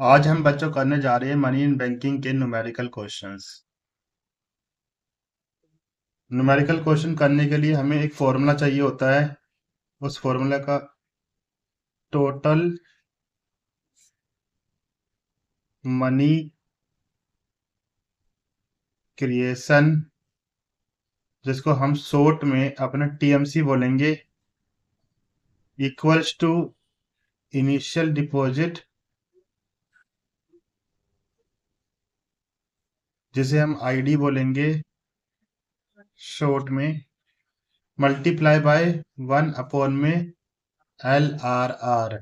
आज हम बच्चों करने जा रहे हैं मनी इन बैंकिंग के न्यूमेरिकल क्वेश्चंस। न्यूमेरिकल क्वेश्चन करने के लिए हमें एक फॉर्मूला चाहिए होता है। उस फॉर्मूला का टोटल मनी क्रिएशन, जिसको हम शॉर्ट में अपना टीएमसी बोलेंगे, इक्वल्स टू इनिशियल डिपॉजिट, जिसे हम आईडी बोलेंगे शॉर्ट में, मल्टीप्लाई बाय 1 में LRR।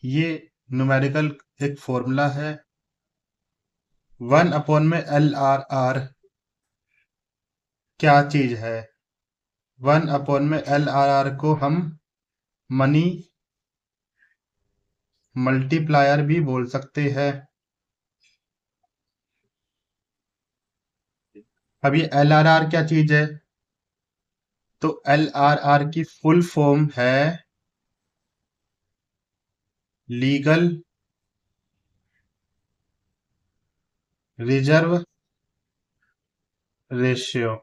ये न्यूमेरिकल एक फॉर्मूला है। 1 में LRR क्या चीज है? 1 में LRR को हम मनी मल्टीप्लायर भी बोल सकते हैं। अब ये LRR क्या चीज है? तो LRR की फुल फॉर्म है लीगल रिजर्व रेशियो।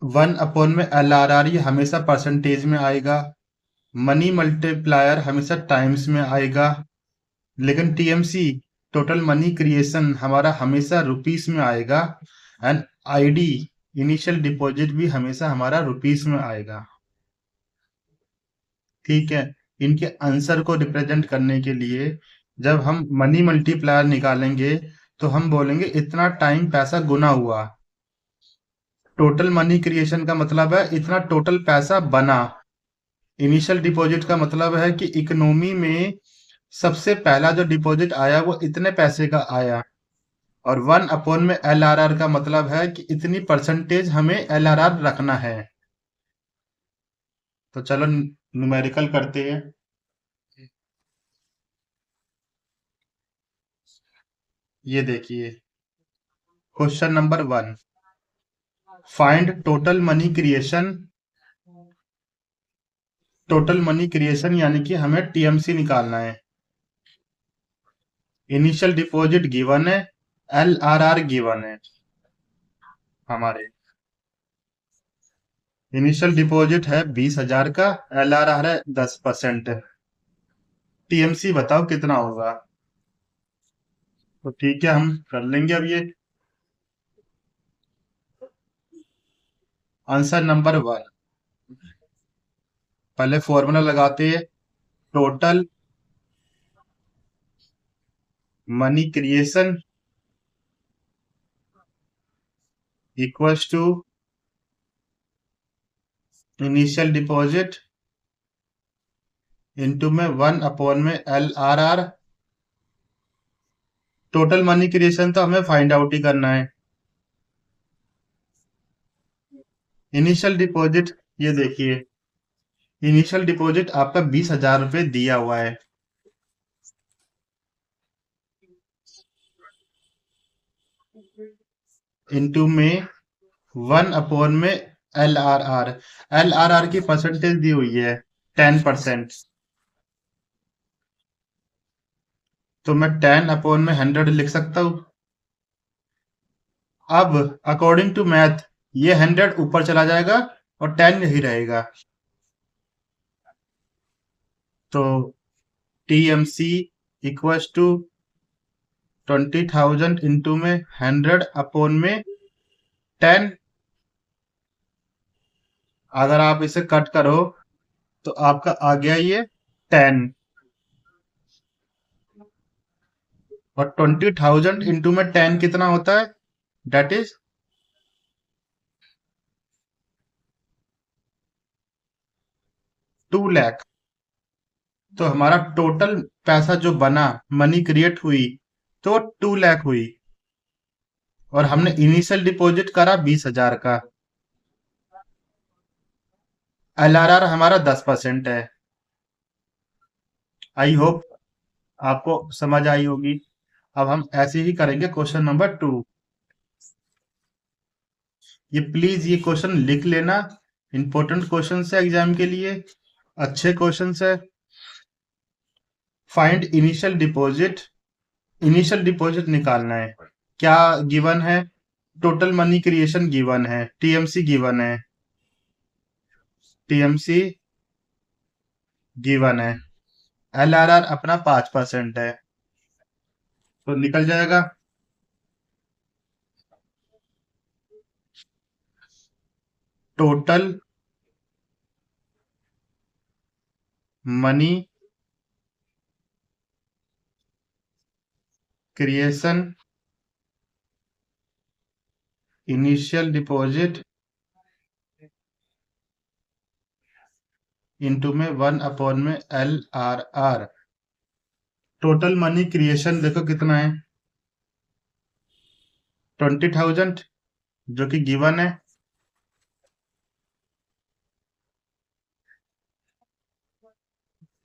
1 में LRR ये हमेशा परसेंटेज में आएगा, मनी मल्टीप्लायर हमेशा टाइम्स में आएगा, लेकिन टीएमसी टोटल मनी क्रिएशन हमारा हमेशा रुपीस में आएगा, एंड आईडी इनिशियल डिपॉजिट भी हमेशा हमारा रुपीस में आएगा। ठीक है। इनके आंसर को रिप्रेजेंट करने के लिए जब हम मनी मल्टीप्लायर निकालेंगे तो हम बोलेंगे इतना टाइम पैसा गुना हुआ। टोटल मनी क्रिएशन का मतलब है इतना टोटल पैसा बना। इनिशियल डिपॉजिट का मतलब है कि इकोनॉमी में सबसे पहला जो डिपॉजिट आया वो इतने पैसे का आया। और 1 में LRR का मतलब है कि इतनी परसेंटेज हमें LRR रखना है। तो चलो न्यूमेरिकल करते हैं। ये देखिए, question number 1, find total money creation. Total money creation यानी कि हमें टीएमसी निकालना है। इनिशियल डिपॉजिट गिवन है, LRR गिवन है। हमारे इनिशियल डिपॉजिट है 20,000 का, LRR है 10%। टीएमसी बताओ कितना होगा? तो ठीक है, हम कर लेंगे अब ये। आंसर नंबर 1, पहले फॉर्मूला लगाते हैं। Total money creation equals to initial deposit into में 1 में LRR। टोटल मनी क्रिएशन तो हमें फाइंड आउट ही करना है। इनिशियल डिपॉजिट, ये देखिए, इनिशियल डिपॉजिट आपका 20,000 रुपये दिया हुआ है। इनटू में 1 में LRR। LRR की परसेंटेज दी हुई है 10%। तो मैं 10 में 100 लिख सकता हूँ। अब अकॉर्डिंग टू मैथ ये 100 ऊपर चला जाएगा और 10 यही रहेगा। तो TMC इक्वल्स टू 20,000 इंटू में 100 में 10। अगर आप इसे कट करो तो आपका आ गया ये 10। और 20,000 इंटू में 10 कितना होता है? That is 2 lakh. तो हमारा टोटल पैसा जो बना, मनी क्रिएट हुई, तो 2 लाख हुई। और हमने इनिशियल डिपॉजिट करा 20,000 का। LRR हमारा 10% है। आई होप आपको समझ आई होगी। अब हम ऐसे ही करेंगे क्वेश्चन नंबर 2। ये प्लीज ये क्वेश्चन लिख लेना, इंपॉर्टेंट क्वेश्चन है एग्जाम के लिए। अच्छे क्वेश्चन है। फाइंड इनिशियल डिपॉजिट निकालना है। क्या गिवन है? टोटल मनी क्रिएशन गिवन है, टीएमसी गिवन है, टीएमसी गिवन है। एलआरआर अपना 5% है, तो निकल जाएगा। Total money creation initial deposit into में 1 में एलआरआर। टोटल मनी क्रिएशन देखो कितना है, 20,000 जो कि गिवन है।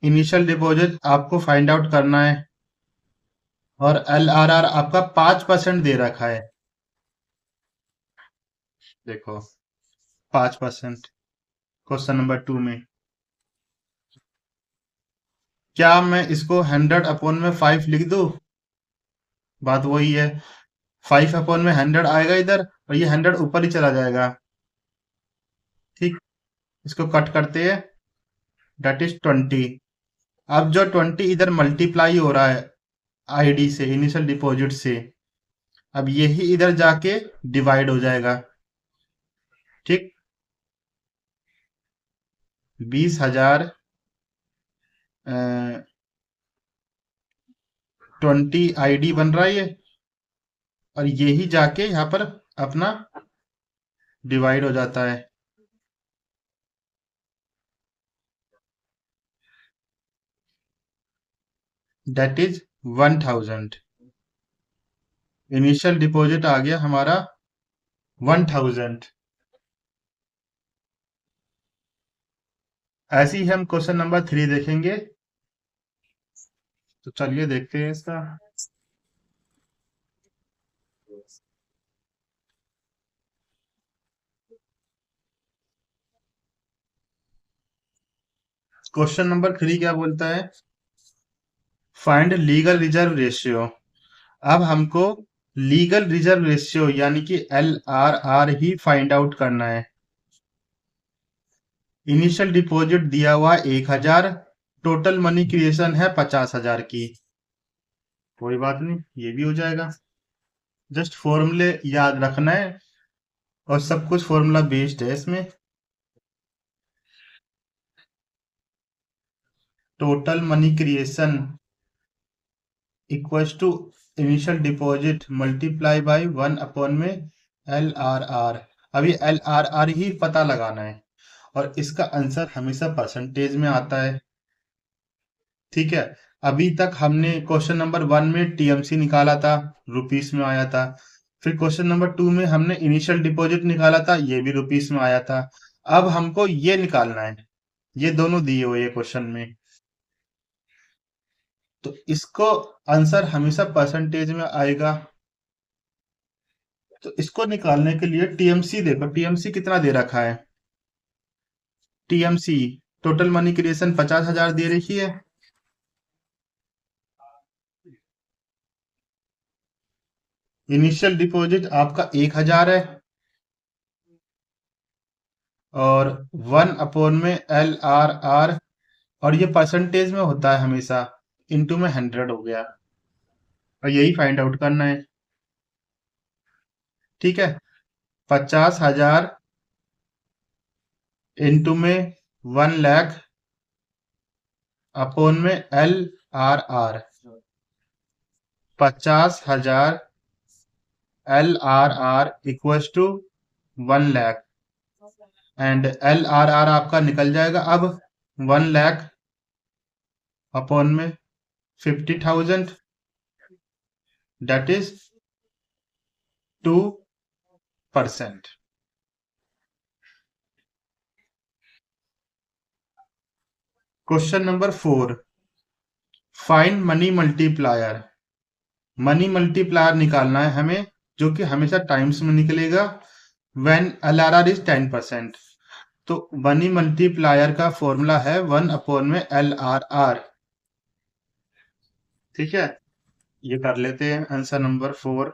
इनिशियल डिपॉजिट आपको फाइंड आउट करना है और एलआरआर आपका 5% दे रखा है। देखो 5%। क्वेश्चन नंबर 2 में क्या मैं इसको 100/5 लिख दूं? बात वही है, 5/100 आएगा इधर और ये 100 ऊपर ही चला जाएगा। ठीक, इसको कट करते हैं, डेट इज 20। अब जो 20 इधर मल्टीप्लाई हो रहा है आईडी से, इनिशियल डिपॉजिट से, अब यही इधर जाके डिवाइड हो जाएगा। ठीक, 20,000 20 आईडी बन रहा है ये, और यही जाके यहाँ पर अपना डिवाइड हो जाता है। That is 1,000। इनिशियल डिपॉजिट आ गया हमारा 1,000। ऐसे ही हम क्वेश्चन नंबर 3 देखेंगे। तो चलिए देखते हैं इसका। क्वेश्चन नंबर 3 क्या बोलता है? Find legal reserve ratio. अब हमको लीगल रिजर्व रेशियो यानी कि एलआरआर ही फाइंड आउट करना है। इनिशियल डिपॉजिट दिया हुआ 1,000, टोटल मनी क्रिएशन है 50,000 की। कोई बात नहीं, ये भी हो जाएगा। जस्ट फॉर्मूले याद रखना है और सब कुछ फॉर्मूला बेस्ड है इसमें। Total money creation equals to initial deposit multiply by 1 में एलआरआर। अभी एलआरआर ही पता लगाना है और इसका आंसर हमेशा परसेंटेज में आता है। ठीक है, अभी तक हमने क्वेश्चन नंबर 1 में टीएमसी निकाला था, रुपीस में आया था। फिर क्वेश्चन नंबर 2 में हमने इनिशियल डिपॉजिट निकाला था, ये भी रुपीस में आया था। अब हमको ये निकालना है, ये दोनों दिए हुए ये क्वेश्चन में, तो इसको आंसर हमेशा परसेंटेज में आएगा। तो इसको निकालने के लिए टीएमसी देखो, टीएमसी कितना दे रखा है। टीएमसी टोटल मनी क्रिएशन 50,000 दे रखी है। इनिशियल डिपॉजिट आपका 1,000 है और 1 में एलआरआर, और ये परसेंटेज में होता है हमेशा, इंटू में 100 हो गया, और यही फाइंड आउट करना है। ठीक है, 50,000 इंटू में 1 लाख अपोन में LRR. 50,000 LRR equals to 1 lakh, and LRR आपका निकल जाएगा अब 1 लाख अपॉन में 50,000, that is 2%। Question number 4, find money multiplier. Money multiplier निकालना है हमें, जो कि हमेशा टाइम्स में निकलेगा, व्हेन LRR इज 10%। तो मनी मल्टीप्लायर का फॉर्मूला है 1/LRR। ठीक है, ये कर लेते हैं answer number 4।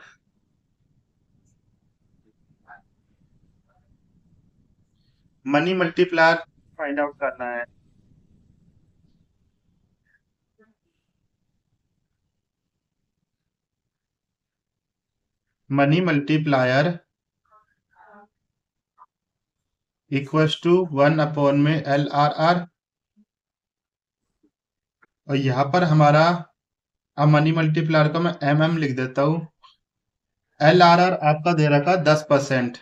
Money multiplier find out करना है। Money multiplier equals to 1/LRR। और यहाँ पर हमारा, अब मनी मल्टीप्लायर को मैं लिख देता हूँ। LRR आपका दे रखा 10%।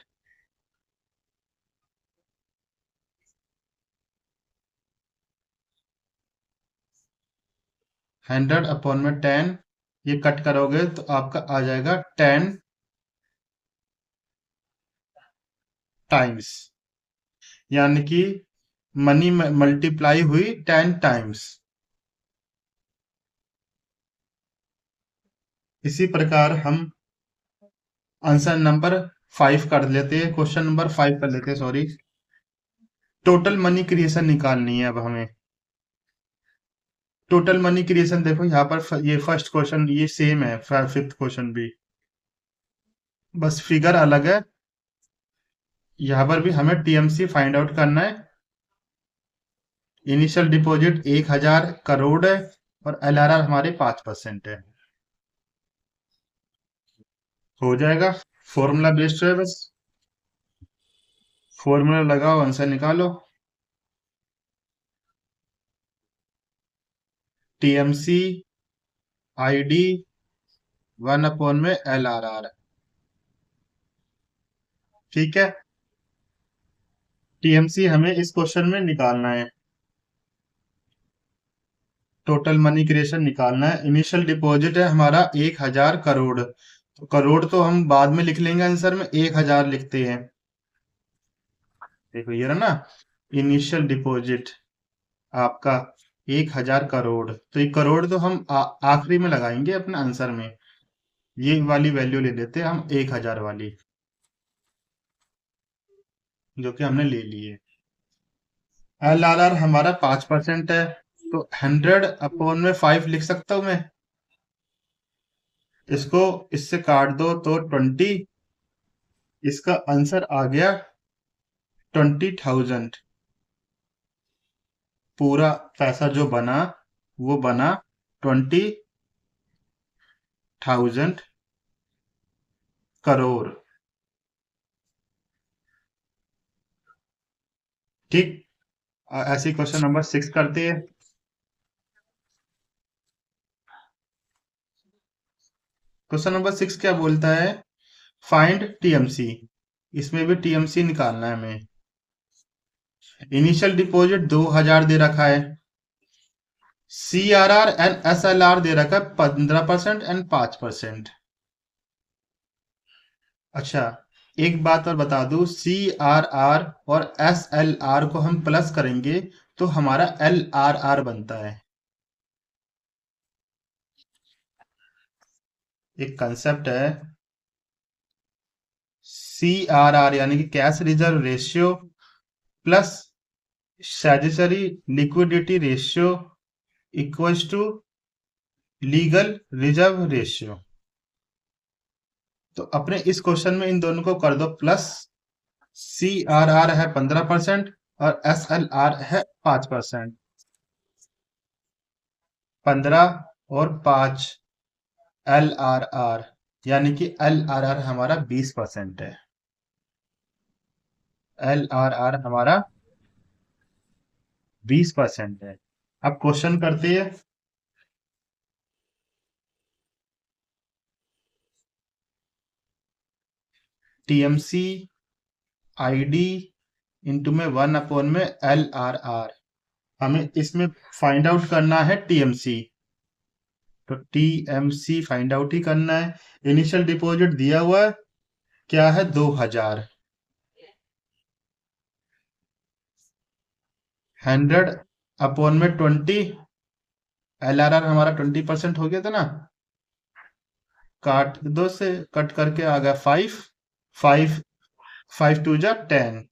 100/10, ये कट करोगे तो आपका आ जाएगा 10 टाइम्स, यानी कि मनी मल्टीप्लाई हुई 10 टाइम्स। इसी प्रकार हम आंसर नंबर 5 कर लेते हैं, क्वेश्चन नंबर 5 कर लेते हैं, सॉरी। टोटल मनी क्रिएशन निकालनी है अब हमें। टोटल मनी क्रिएशन देखो यहाँ पर ये फर्स्ट क्वेश्चन ये सेम है, फिफ्थ क्वेश्चन भी, बस फिगर अलग है। यहाँ पर भी हमें टीएमसी फाइंड आउट करना है। इनिशियल डिपॉजिट 1000 करोड़ है और एलआरआर हमारे 5% है। हो जाएगा, फॉर्मूला बेस्ड है बस। फॉर्मूला लगाओ, आंसर निकालो। TMC ID 1/LRR। ठीक है, टीएमसी हमें इस क्वेश्चन में निकालना है। टोटल मनी क्रिएशन निकालना है। इनिशियल डिपॉजिट है हमारा 1000 करोड़, तो करोड़ तो हम बाद में लिख लेंगे, आंसर में 1000 लिखते हैं। देखो ये रहा ना, इनिशियल डिपॉजिट आपका 1000 करोड़, तो ये करोड़ तो हम आखिरी में लगाएंगे अपने आंसर में। ये वाली वैल्यू ले लेते हैं हम, 1000 वाली, जो कि हमने ले ली है। LRR हमारा 5% है, तो 100/5 लिख सकता हूं मैं। इसको इससे काट दो तो 20। इसका आंसर आ गया 20,000। पूरा पैसा जो बना वो बना 20,000 करोड़। ठीक, ऐसे क्वेश्चन नंबर 6 करते हैं। क्वेश्चन नंबर 6 क्या बोलता है, फाइंड टीएमसी। इसमें भी टीएमसी निकालना है हमें। इनिशियल डिपॉजिट 2000 दे रखा है। CRR एंड SLR दे रखा है 15% एंड 5%। अच्छा, एक बात और बता दूं, CRR और SLR को हम प्लस करेंगे तो हमारा LRR बनता है। एक कंसेप्ट है, CRR यानी कि cash reserve ratio plus statutory liquidity ratio equals to legal reserve ratio. तो अपने इस क्वेश्चन में इन दोनों को कर दो प्लस। CRR है 15% और SLR है 5%। 15 और 5 LRR, यानी कि LRR हमारा 20% है। LRR हमारा 20% है। अब क्वेश्चन करते हैं। टीएमसी आईडी इंटू में 1/LRR। हमें इसमें फाइंड आउट करना है टीएमसी, तो टीएमसी फाइंड आउट ही करना है। इनिशियल डिपॉजिट दिया हुआ है, क्या है, 2000। 100/20। LRR हमारा 20% हो गया था ना, काट दो से, कट करके आ गया 5। 5 5 2 जा 10।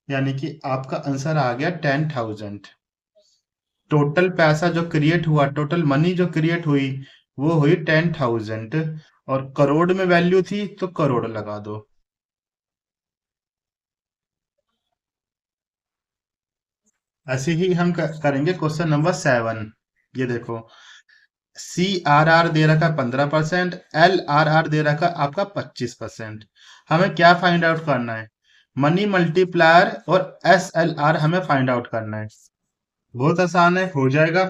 यानी कि आपका आंसर आ गया 10,000। टोटल पैसा जो क्रिएट हुआ, टोटल मनी जो क्रिएट हुई, वो हुई 10,000। और करोड़ में वैल्यू थी तो करोड़ लगा दो। ऐसे ही हम करेंगे क्वेश्चन नंबर 7। ये देखो, सी आर आर दे रखा 15%, एल आर आर दे रखा आपका 25%। हमें क्या फाइंड आउट करना है? मनी मल्टीप्लायर और एस एल आर हमें फाइंड आउट करना है। बहुत आसान है, हो जाएगा।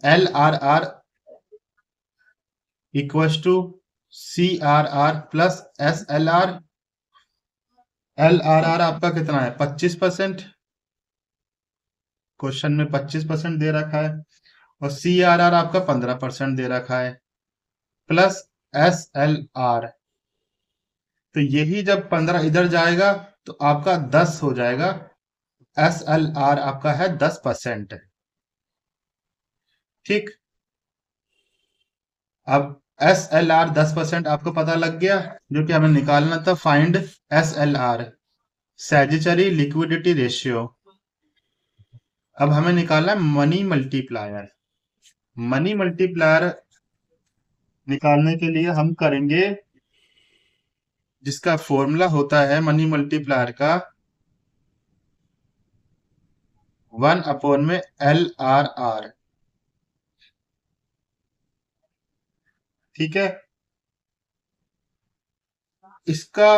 L R R equals to C R R plus S L R. L R R आपका कितना है? 25%। क्वेश्चन में 25% दे रखा है। और सी आर आर आपका 15% दे रखा है, प्लस एस एल आर। तो यही जब 15 इधर जाएगा तो आपका 10 हो जाएगा। एस एल आर आपका है 10%। ठीक। अब एस एल आर 10% आपको पता लग गया, जो कि हमें निकालना था। Find S L R, statutory liquidity ratio. अब हमें निकालना है मनी मल्टीप्लायर। मनी मल्टीप्लायर निकालने के लिए हम करेंगे, जिसका फॉर्मूला होता है मनी मल्टीप्लायर का, 1 में एल आर आर। ठीक है। इसका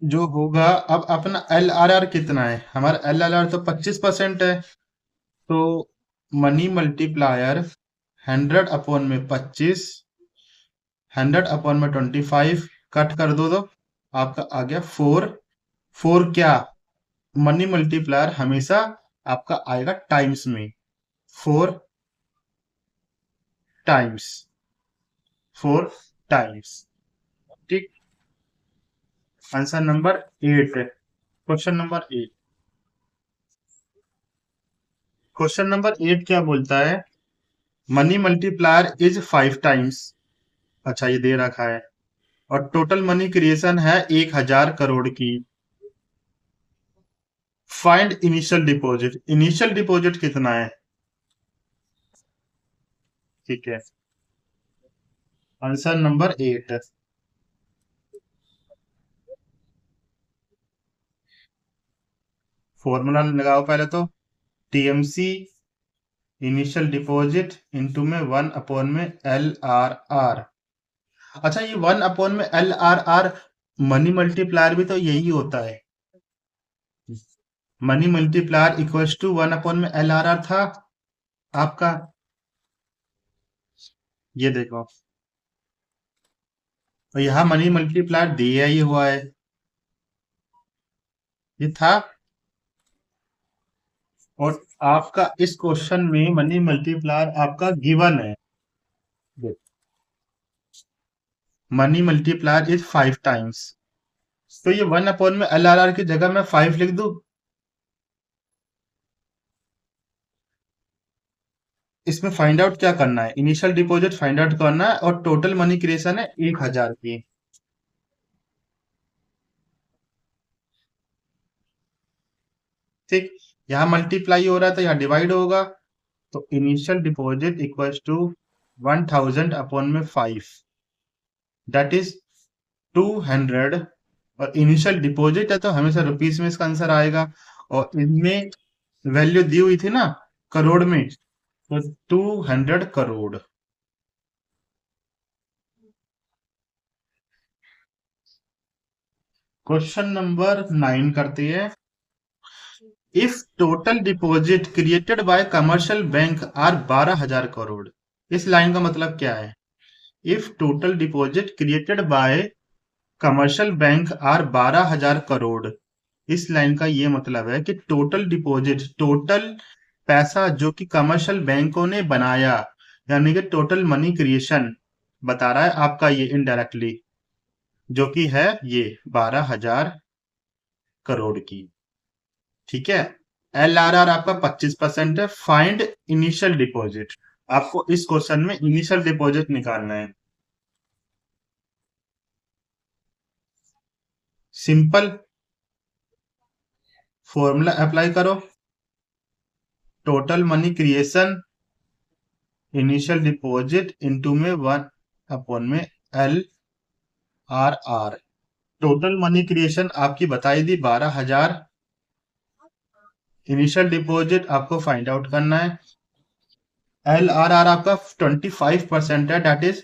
जो होगा, अब अपना एल आर आर कितना है? हमारा एल आर आर तो 25% है। तो मनी मल्टीप्लायर 100/25, 100/25 कट कर दो तो आपका आ गया 4। 4 क्या? मनी मल्टीप्लायर हमेशा आपका आएगा टाइम्स में। 4 टाइम्स, 4 टाइम्स। ठीक। आंसर नंबर 8 है। Question number 8। क्वेश्चन नंबर 8 क्या बोलता है? Money multiplier is 5 times. अच्छा, ये दे रखा है। और टोटल मनी क्रिएशन है 1,000 करोड़ की। Find initial deposit. Initial deposit कितना है? ठीक है। Answer number 8। फॉर्मूला लगाओ पहले तो। टीएमसी इनिशियल डिपॉजिट इनटू में 1 में एल आर आर। अच्छा, ये 1 में L R R, money multiplier भी तो यही होता है। मनी मल्टीप्लायर इक्वल्स टू 1 में एल आर आर था आपका। ये देखो, और यहाँ मनी मल्टीप्लायर दिया ही हुआ है। ये था। और आपका इस क्वेश्चन में मनी मल्टीप्लायर आपका गिवन है। Money multiplier is 5 times. तो ये 1 में एल आर आर की जगह मैं 5 लिख दूं। इसमें फाइंड आउट क्या करना है? इनिशियल डिपॉजिट फाइंड आउट करना है, और टोटल मनी क्रिएशन है 1,000 की। ठीक। यहाँ मल्टीप्लाई हो रहा है तो यहाँ डिवाइड होगा। तो initial deposit equals to 1,000/5, that is 200। और इनिशियल डिपॉजिट है तो हमेशा रुपीस में इसका आंसर आएगा। और इनमें वैल्यू दी हुई थी ना, करोड़ में, तो 200 करोड़। क्वेश्चन नंबर 9 करते हैं। If total deposit created by commercial bank are 12,000 crore. इस लाइन का मतलब क्या है? If total deposit created by commercial bank are 12,000 crore. इस लाइन का ये मतलब है कि टोटल डिपॉजिट, टोटल पैसा जो कि कमर्शियल बैंकों ने बनाया, यानी कि टोटल मनी क्रिएशन बता रहा है आपका ये इनडायरेक्टली, जो कि है ये 12,000 करोड़ की। ठीक है। एल आर आर आपका 25% है। Find initial deposit. आपको इस क्वेश्चन में इनिशियल डिपॉजिट निकालना है। सिंपल फॉर्मूला अप्लाई करो। Total money creation initial deposit into में 1 अपॉन में LRR। टोटल मनी क्रिएशन आपकी बताई दी 12,000। इनिशियल डिपॉजिट आपको फाइंड आउट करना है। LRR आपका 25% है, दैट इज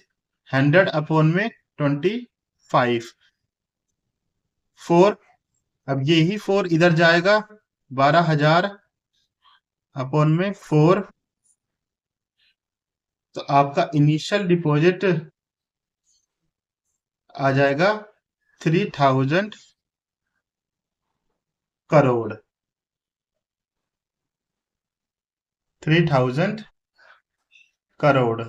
100/25। 4, अब यही 4 इधर जाएगा, 12,000/4, तो आपका इनिशियल डिपॉजिट आ जाएगा 3,000 करोड़। 3,000 करोड़।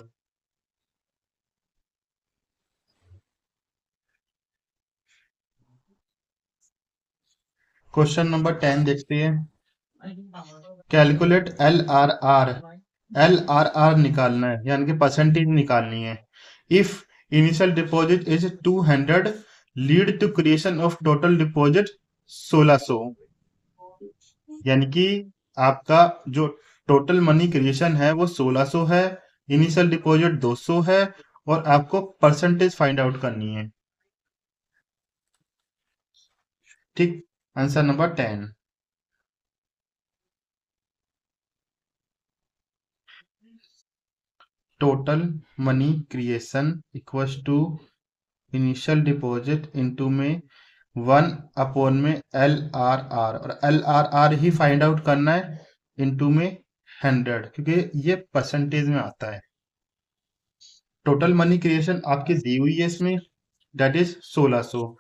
क्वेश्चन नंबर 10 देखते हैं। Calculate LRR। LRR निकालना है, यानी कि परसेंटेज निकालनी है। If initial deposit is 200 lead to creation of total deposit 1600, यानी कि आपका जो टोटल मनी क्रिएशन है वो 1600 है, इनिशियल डिपॉजिट 200 है, और आपको परसेंटेज फाइंड आउट करनी है। ठीक, answer number 10। Total money creation equals to initial deposit into में 1/में LRR, और LRR ही फाइंड आउट करना है इनटू में 100, क्योंकि ये परसेंटेज में आता है। टोटल मनी क्रिएशन आपकी दी हुई है इसमें, दैट इज 1600।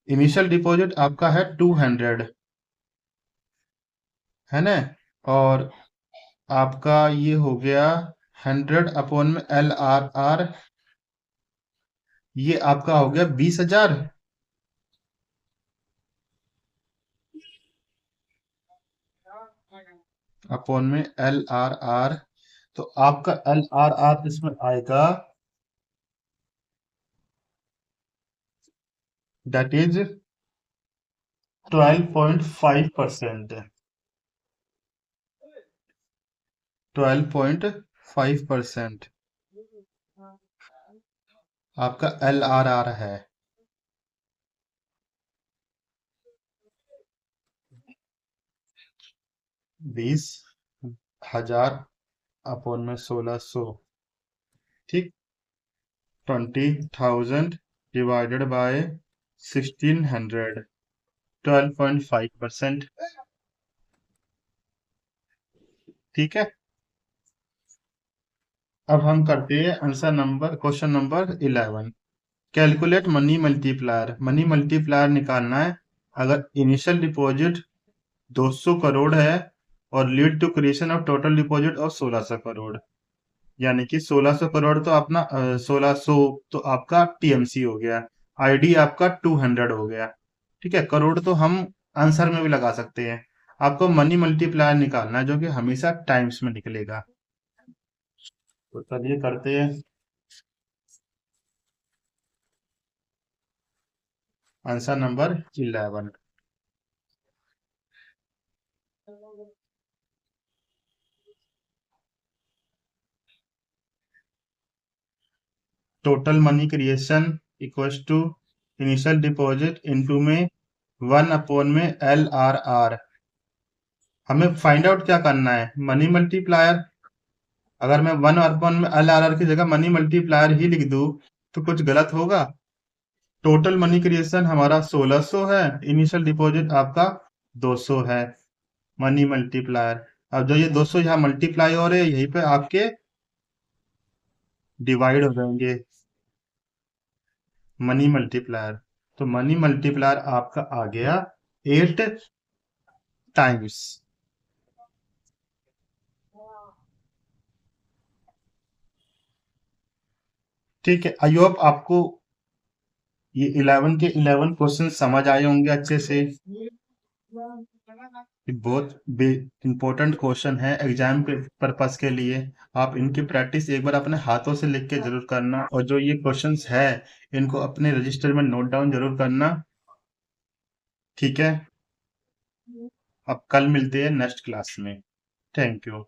इनिशियल डिपॉजिट आपका है 200, है ना, और आपका ये हो गया 100/में LRR, ये आपका हो गया 20,000 अपॉन में LRR। तो आपका LRR इसमें आएगा, दैट इज 12.5%। 12.5% आपका LRR है। 20,000 अपॉन में 1600, ठीक। 20,000 डिवाइडेड बाय 1600, 12.5%। ठीक है, अब हम करते हैं answer number, question number 11। Calculate money multiplier. Money multiplier निकालना है। अगर इनिशियल डिपॉजिट 200 करोड़ है और lead to creation of total deposit of 1600 crore, यानी कि 1600 करोड़ तो अपना 1600 तो आपका टीएमसी हो गया, आईडी आपका 200 हो गया। ठीक है, करोड़ तो हम आंसर में भी लगा सकते हैं। आपको मनी मल्टीप्लायर निकालना है जो कि हमेशा टाइम्स में निकलेगा। तो चलिए करते हैं। Answer number 11। Total money creation equals to initial deposit into में 1/में LRR। हमें फाइंड आउट क्या करना है, मनी मल्टीप्लायर। अगर मैं 1/में LRR की जगह मनी मल्टीप्लायर ही लिख दूं तो कुछ गलत होगा। टोटल मनी क्रिएशन हमारा 1600 है, इनिशियल डिपॉजिट आपका 200 है। मनी मल्टीप्लायर, अब जो ये 200 यहाँ मल्टीप्लाई हो रहे हैं यहीं पे आपके डिवाइड हो जाएंगे, मनी मल्टीप्लायर। तो मनी मल्टीप्लायर आपका आ गया 8 टाइम्स। ठीक है, आई होप आपको ये 11 के 11 क्वेश्चन समझ आए होंगे अच्छे से। ये बहुत इम्पोर्टेंट क्वेश्चन है एग्जाम के पर्पस के लिए। आप इनकी प्रैक्टिस एक बार अपने हाथों से लिख के जरूर करना, और जो ये क्वेश्चंस है इनको अपने रजिस्टर में नोट डाउन जरूर करना। ठीक है। अब कल मिलते हैं नेक्स्ट क्लास में। Thank you.